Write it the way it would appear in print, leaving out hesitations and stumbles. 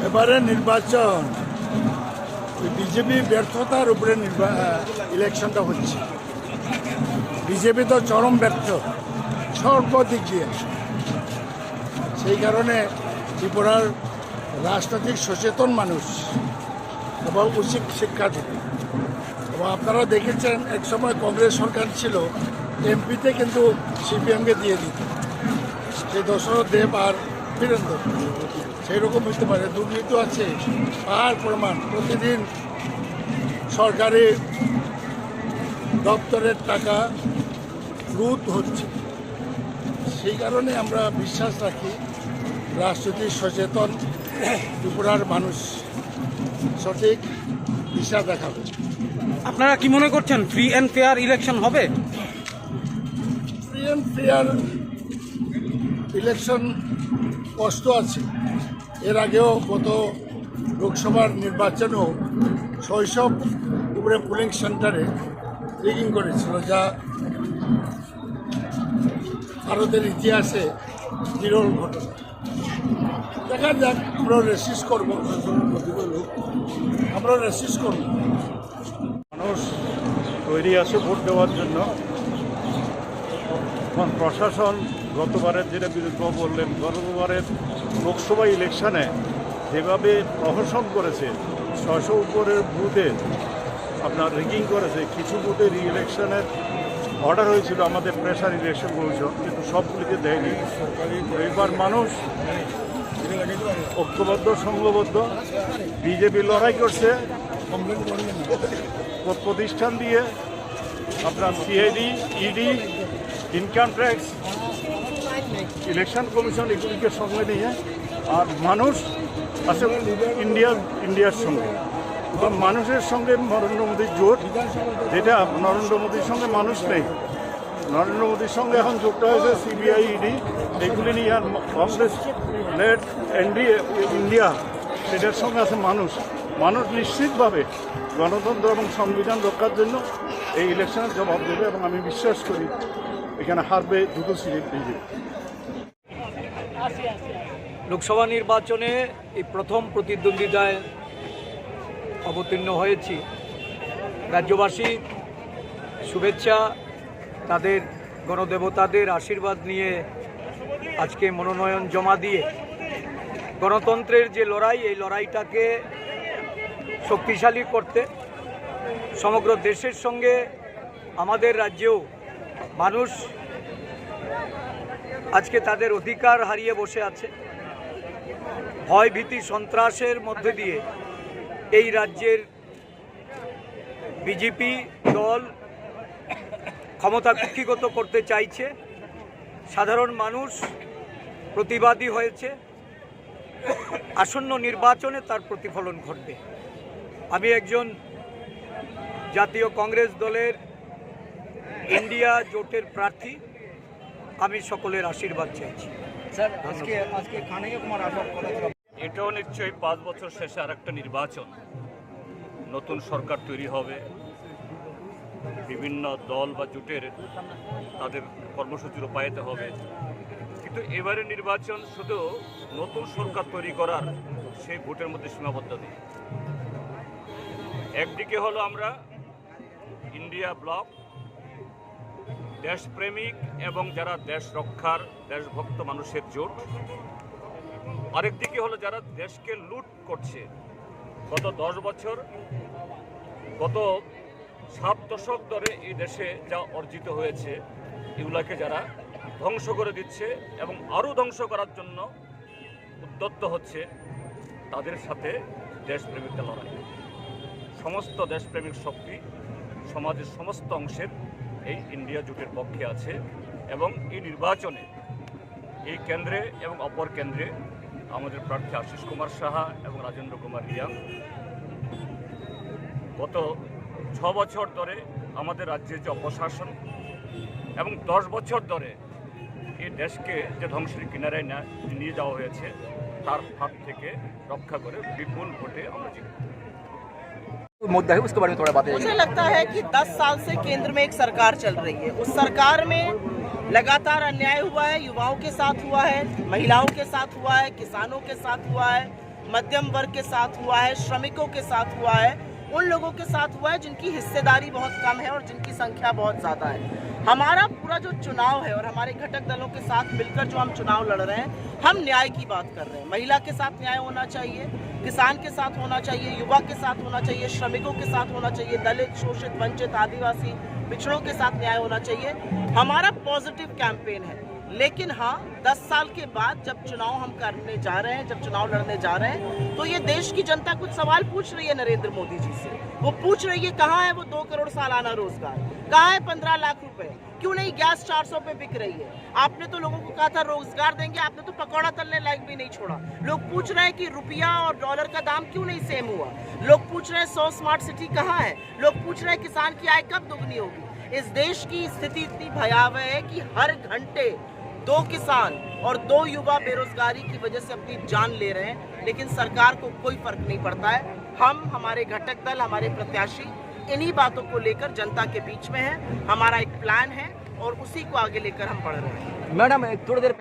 এবারে নির্বাচন বিজেপি ব্যর্থতার উপরে ইলেকশনটা হচ্ছে। বিজেপি তো চরম ব্যর্থ সর্বদিক দিয়ে। সেই কারণে ত্রিপুরার রাজনৈতিক সচেতন মানুষ এবং উচিত শিক্ষা দিবে। এবং আপনারা দেখেছেন একসময় কংগ্রেস সরকার ছিল, এমপিতে কিন্তু সিপিএমকে দিয়ে দিত, সেই দশরথ দেব আর বীরেন্দ্র। সেই রকম হতে পারে, দুর্নীতি আছে আর প্রমাণ। প্রতিদিন সরকারি দপ্তরের টাকা লুট হচ্ছে। সেই কারণে আমরা বিশ্বাস রাখি রাজনৈতিক সচেতন ত্রিপুরার মানুষ সঠিক দিশা দেখাবে। আপনারা কি মনে করছেন ফ্রি অ্যান্ড ফেয়ার ইলেকশন হবে? ফ্রি অ্যান্ড ফেয়ার ইলেকশন কষ্ট আছে। এর আগেও গত লোকসভার নির্বাচনেও 600 উপরে পোলিং সেন্টারে রিগিং করেছিল, যা ভারতের ইতিহাসে বিরল ঘটনা। দেখা যাক, আমরা রেসিস্ট করব। মানুষ তৈরি আছে ভোট দেওয়ার জন্য। প্রশাসন গতবারের যেটা বিরুদ্ধে বললেন, গতবারের লোকসভা ইলেকশনে যেভাবে প্রহসন করেছে, 600 উপরের বুথে আপনার রিগিং করেছে। কিছু বুথে রি-ইলেকশনের অর্ডার হয়েছিল আমাদের প্রেসার ইলেকশন কমিশন, কিন্তু সবগুলিকে দেয়নি। এবার মানুষ ঐক্যবদ্ধ সংঘবদ্ধ, বিজেপি লড়াই করছে প্রতিষ্ঠান দিয়ে, আপনার CID, ED, income tax, election commission, এগুলিকে সঙ্গে নিয়ে। আর মানুষ আছে ইন্ডিয়ার সঙ্গে, বা মানুষের সঙ্গে নরেন্দ্র মোদীর জোট, যেটা নরেন্দ্র মোদীর সঙ্গে মানুষ নেই। নরেন্দ্র মোদীর সঙ্গে এখন যুক্ত হয়েছে সিবিআই, ইডি, এগুলি নিয়ে। আর কংগ্রেস লেড এনডিএ ইন্ডিয়া, সেটার সঙ্গে আছে মানুষ। মানুষ নিশ্চিতভাবে গণতন্ত্র এবং সংবিধান রক্ষার জন্য এই ইলেকশনের জবাব দেবে, এবং আমি বিশ্বাস করি এখানে হারবে দুটো সিট বিজেপি। লোকসভা নির্বাচনে এই প্রথম প্রতিদ্বন্দ্বিতায় অবতীর্ণ হয়েছি। রাজ্যবাসী শুভেচ্ছা, তাদের গণদেবতাদের আশীর্বাদ নিয়ে আজকে মনোনয়ন জমা দিয়ে গণতন্ত্রের যে লড়াই, এই লড়াইটাকে শক্তিশালী করতে সমগ্র দেশের সঙ্গে আমাদের রাজ্যেও মানুষ আজকে তাদের অধিকার হারিয়ে বসে আছে। ভয়, ভীতি, সন্ত্রাসের মধ্যে দিয়ে এই রাজ্যের বিজেপি দল ক্ষমতা কুক্ষিগত করতে চাইছে। সাধারণ মানুষ প্রতিবাদী হয়েছে। আসন্ন নির্বাচনে তার প্রতিফলন ঘটবে। আমি একজন জাতীয় কংগ্রেস দলের ইন্ডিয়া জোটের প্রার্থী। আমি সকলের আশীর্বাদ চাইছি। স্যার, আজকে কানাইয়া কুমার আসার কথা ছিল। এটাও নিশ্চয়ই 5 বছর শেষে আর একটা নির্বাচন, নতুন সরকার তৈরি হবে, বিভিন্ন দল বা জোটের তাদের কর্মসূচি রূপায়িত হবে। কিন্তু এবারে নির্বাচন শুধু নতুন সরকার তৈরি করার সেই ভোটের মধ্যে সীমাবদ্ধ নেই। একদিকে হলো আমরা ইন্ডিয়া ব্লক, দেশপ্রেমিক এবং যারা দেশ রক্ষার দেশভক্ত মানুষের জোট। আরেকদিকে হলো যারা দেশকে লুট করছে। গত 10 বছর, গত 7 দশক ধরে এই দেশে যা অর্জিত হয়েছে, এগুলাকে যারা ধ্বংস করে দিচ্ছে এবং আরও ধ্বংস করার জন্য উদ্যত হচ্ছে, তাদের সাথে দেশপ্রেমিকতা লড়াই। সমস্ত দেশপ্রেমিক শক্তি সমাজের সমস্ত অংশের এই ইন্ডিয়া জোটের পক্ষে আছে। এবং এই নির্বাচনে এই কেন্দ্রে এবং অপর কেন্দ্রে আমাদের প্রার্থী আশিস কুমার সাহা এবং রাজেন্দ্র কুমার রিয়াং গত 6 বছর ধরে আমাদের রাজ্যের যে অপশাসন এবং 10 বছর ধরে এই দেশকে যে ধ্বংসের কিনারায় নিয়ে যাওয়া হয়েছে, তার হাত থেকে রক্ষা করে বিপুল ভোটে আমরা জিতব। मुद्दा है उसके बारे में थोड़ा बात। मुझे लगता है कि 10 साल से केंद्र में एक सरकार चल रही है। उस सरकार में लगातार अन्याय हुआ है, युवाओं के साथ हुआ है, महिलाओं के साथ हुआ है, किसानों के साथ हुआ है, मध्यम वर्ग के साथ हुआ है, श्रमिकों के साथ हुआ है, उन लोगों के साथ हुआ है जिनकी हिस्सेदारी बहुत कम है और जिनकी संख्या बहुत ज़्यादा है। हमारा पूरा जो चुनाव है और हमारे घटक दलों के साथ मिलकर जो हम चुनाव लड़ रहे हैं, हम न्याय की बात कर रहे हैं। महिला के साथ न्याय होना चाहिए, किसान के साथ होना चाहिए, युवा के साथ होना चाहिए, श्रमिकों के साथ होना चाहिए, दलित, शोषित, वंचित, आदिवासी, पिछड़ों के साथ न्याय होना चाहिए। हमारा पॉजिटिव कैंपेन है। लेकिन हाँ, 10 साल के बाद जब चुनाव हम करने जा रहे हैं, जब चुनाव लड़ने जा रहे हैं, तो ये देश की जनता कुछ सवाल पूछ रही है नरेंद्र मोदी जी से। वो पूछ रही है कहाँ है वो 2 करोड़ सालाना रोजगार, कहाँ है 15 लाख रुपए, क्यों नहीं गैस 400 पे बिक रही है। आपने तो लोगों को कहा था रोजगार देंगे, आपने तो पकौड़ा तलने लायक भी नहीं छोड़ा। लोग पूछ रहे हैं कि रुपया और डॉलर का दाम क्यों नहीं सेम हुआ। लोग पूछ रहे हैं 100 स्मार्ट सिटी कहाँ है। लोग पूछ रहे हैं किसान की आय कब दोगुनी होगी। इस देश की स्थिति इतनी भयावह है कि हर घंटे 2 किसान और 2 युवा बेरोजगारी की वजह से अपनी जान ले रहे हैं, लेकिन सरकार को कोई फर्क नहीं पड़ता है। हम, हमारे घटक दल, हमारे प्रत्याशी इन्हीं बातों को लेकर जनता के बीच में हैं। हमारा एक प्लान है और उसी को आगे लेकर हम बढ़ रहे हैं। मैडम थोड़ी देर